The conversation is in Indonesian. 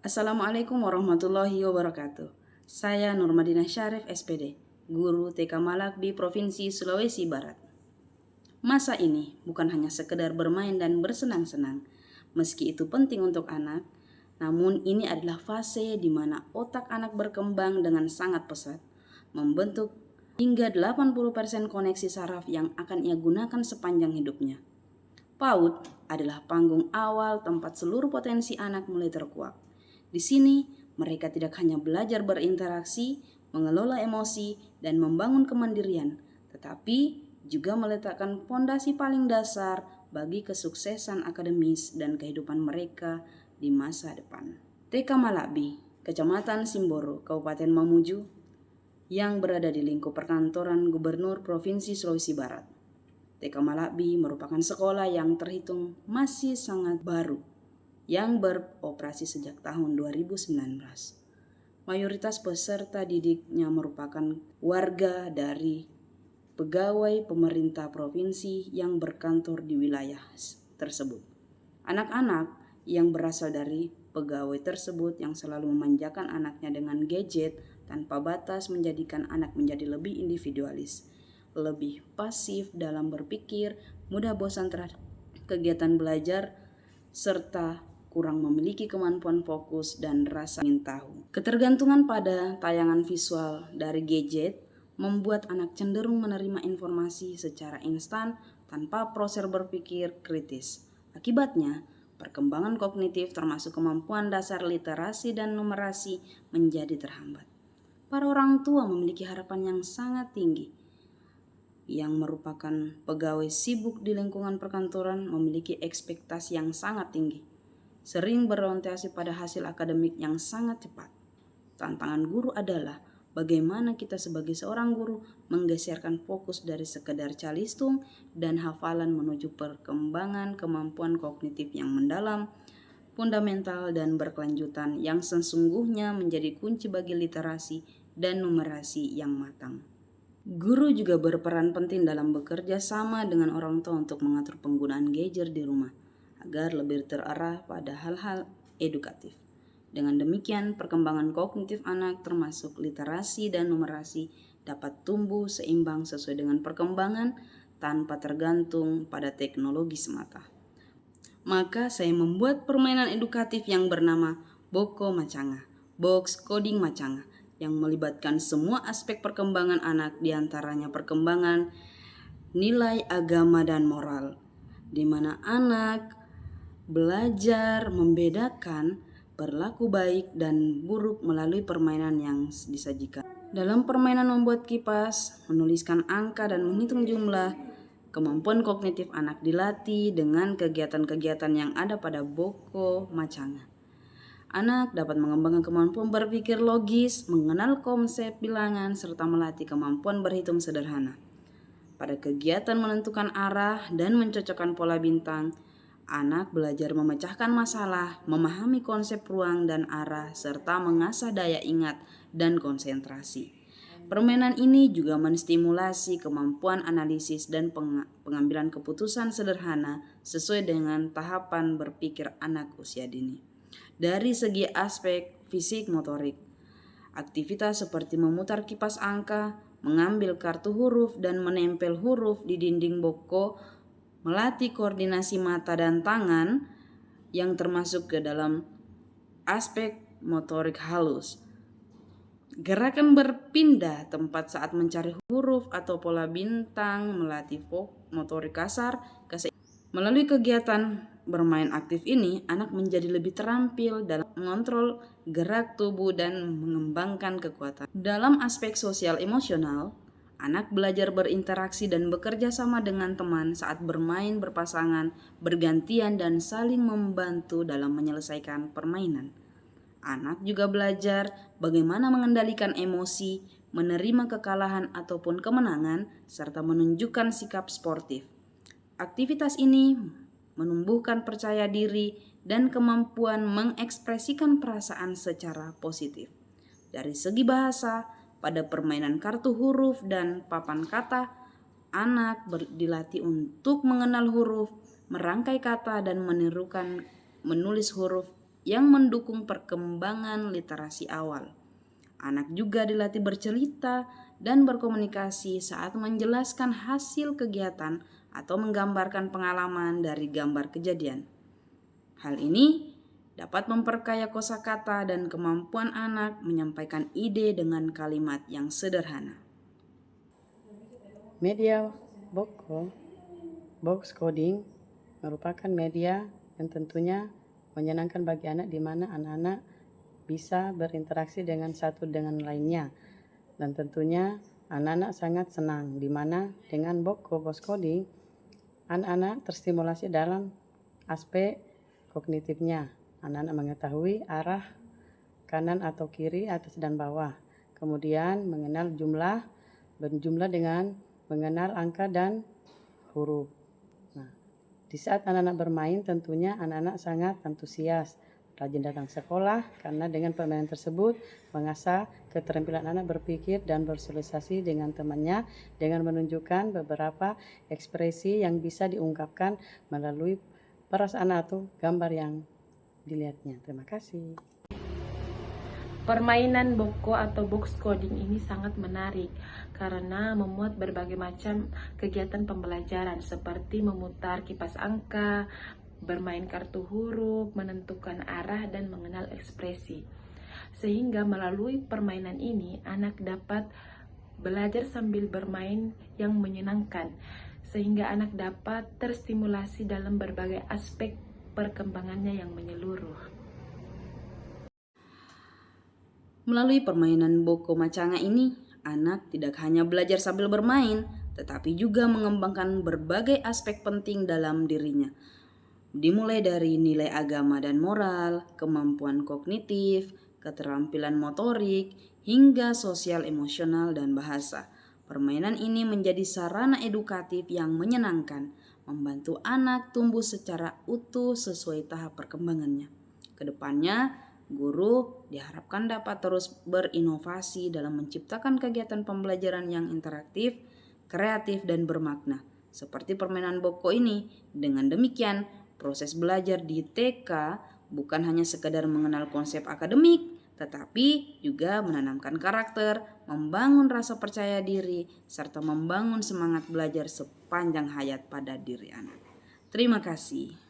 Assalamualaikum warahmatullahi wabarakatuh. Saya Nurmadina Syarif SPD, guru TK Malakbi Provinsi Sulawesi Barat. Masa ini bukan hanya sekedar bermain dan bersenang-senang, meski itu penting untuk anak, namun ini adalah fase di mana otak anak berkembang dengan sangat pesat, membentuk hingga 80% koneksi saraf yang akan ia gunakan sepanjang hidupnya. PAUD adalah panggung awal tempat seluruh potensi anak mulai terkuak. Di sini, mereka tidak hanya belajar berinteraksi, mengelola emosi, dan membangun kemandirian, tetapi juga meletakkan fondasi paling dasar bagi kesuksesan akademis dan kehidupan mereka di masa depan. TK Malakbi, Kecamatan Simboro, Kabupaten Mamuju, yang berada di lingkup perkantoran Gubernur Provinsi Sulawesi Barat. TK Malakbi merupakan sekolah yang terhitung masih sangat baru, yang beroperasi sejak tahun 2019. Mayoritas peserta didiknya merupakan warga dari pegawai pemerintah provinsi yang berkantor di wilayah tersebut. Anak-anak yang berasal dari pegawai tersebut yang selalu memanjakan anaknya dengan gadget tanpa batas menjadikan anak menjadi lebih individualis, lebih pasif dalam berpikir, mudah bosan terhadap kegiatan belajar, serta kurang memiliki kemampuan fokus dan rasa ingin tahu. Ketergantungan pada tayangan visual dari gadget membuat anak cenderung menerima informasi secara instan tanpa proses berpikir kritis. Akibatnya, perkembangan kognitif termasuk kemampuan dasar literasi dan numerasi menjadi terhambat. Para orang tua memiliki harapan yang sangat tinggi, yang merupakan pegawai sibuk di lingkungan perkantoran memiliki ekspektasi yang sangat tinggi, sering berorientasi pada hasil akademik yang sangat cepat. Tantangan guru adalah bagaimana kita sebagai seorang guru menggeserkan fokus dari sekedar calistung dan hafalan menuju perkembangan kemampuan kognitif yang mendalam, fundamental dan berkelanjutan yang sesungguhnya menjadi kunci bagi literasi dan numerasi yang matang. Guru juga berperan penting dalam bekerja sama dengan orang tua untuk mengatur penggunaan gadget di rumah agar lebih terarah pada hal-hal edukatif. Dengan demikian, perkembangan kognitif anak termasuk literasi dan numerasi dapat tumbuh seimbang sesuai dengan perkembangan tanpa tergantung pada teknologi semata. Maka saya membuat permainan edukatif yang bernama Boko Macanga, Box Coding Macanga, yang melibatkan semua aspek perkembangan anak, diantaranya perkembangan nilai agama dan moral, di mana anak belajar membedakan berlaku baik dan buruk melalui permainan yang disajikan. Dalam permainan membuat kipas, menuliskan angka dan menghitung jumlah, kemampuan kognitif anak dilatih dengan kegiatan-kegiatan yang ada pada Boko Macanga. Anak dapat mengembangkan kemampuan berpikir logis, mengenal konsep bilangan, serta melatih kemampuan berhitung sederhana. Pada kegiatan menentukan arah dan mencocokkan pola bintang, anak belajar memecahkan masalah, memahami konsep ruang dan arah, serta mengasah daya ingat dan konsentrasi. Permainan ini juga menstimulasi kemampuan analisis dan pengambilan keputusan sederhana sesuai dengan tahapan berpikir anak usia dini. Dari segi aspek fisik motorik, aktivitas seperti memutar kipas angka, mengambil kartu huruf dan menempel huruf di dinding boko, melatih koordinasi mata dan tangan yang termasuk ke dalam aspek motorik halus. Gerakan berpindah tempat saat mencari huruf atau pola bintang, melatih motorik kasar. Melalui kegiatan bermain aktif ini, anak menjadi lebih terampil dalam mengontrol gerak tubuh dan mengembangkan kekuatan. Dalam aspek sosial emosional, anak belajar berinteraksi dan bekerja sama dengan teman saat bermain berpasangan, bergantian dan saling membantu dalam menyelesaikan permainan. Anak juga belajar bagaimana mengendalikan emosi, menerima kekalahan ataupun kemenangan, serta menunjukkan sikap sportif. Aktivitas ini menumbuhkan percaya diri dan kemampuan mengekspresikan perasaan secara positif. Dari segi bahasa, pada permainan kartu huruf dan papan kata, anak dilatih untuk mengenal huruf, merangkai kata dan menirukan menulis huruf yang mendukung perkembangan literasi awal. Anak juga dilatih bercerita dan berkomunikasi saat menjelaskan hasil kegiatan atau menggambarkan pengalaman dari gambar kejadian. Hal ini dapat memperkaya kosakata dan kemampuan anak menyampaikan ide dengan kalimat yang sederhana. Media box coding merupakan media yang tentunya menyenangkan bagi anak, di mana anak-anak bisa berinteraksi dengan satu dengan lainnya, dan tentunya anak-anak sangat senang, di mana dengan box coding anak-anak terstimulasi dalam aspek kognitifnya. Anak-anak mengetahui arah kanan atau kiri, atas dan bawah, kemudian mengenal berjumlah dengan mengenal angka dan huruf. Nah, di saat anak-anak bermain, tentunya anak-anak sangat antusias, rajin datang sekolah, karena dengan permainan tersebut mengasah keterampilan anak berpikir dan bersosialisasi dengan temannya dengan menunjukkan beberapa ekspresi yang bisa diungkapkan melalui perasaan atau gambar yang dilihatnya. Terima kasih. Permainan Boko atau box coding ini sangat menarik karena memuat berbagai macam kegiatan pembelajaran seperti memutar kipas angka, bermain kartu huruf, menentukan arah, dan mengenal ekspresi. Sehingga melalui permainan ini anak dapat belajar sambil bermain yang menyenangkan, sehingga anak dapat terstimulasi dalam berbagai aspek perkembangannya yang menyeluruh. Melalui permainan Boko Macanga ini, anak tidak hanya belajar sambil bermain, tetapi juga mengembangkan berbagai aspek penting dalam dirinya. Dimulai dari nilai agama dan moral, kemampuan kognitif, keterampilan motorik, hingga sosial emosional dan bahasa. Permainan ini menjadi sarana edukatif yang menyenangkan, membantu anak tumbuh secara utuh sesuai tahap perkembangannya. Kedepannya, guru diharapkan dapat terus berinovasi dalam menciptakan kegiatan pembelajaran yang interaktif, kreatif, dan bermakna, seperti permainan Boko ini. Dengan demikian, proses belajar di TK bukan hanya sekedar mengenal konsep akademik, tetapi juga menanamkan karakter, membangun rasa percaya diri, serta membangun semangat belajar sepanjang hayat pada diri anak. Terima kasih.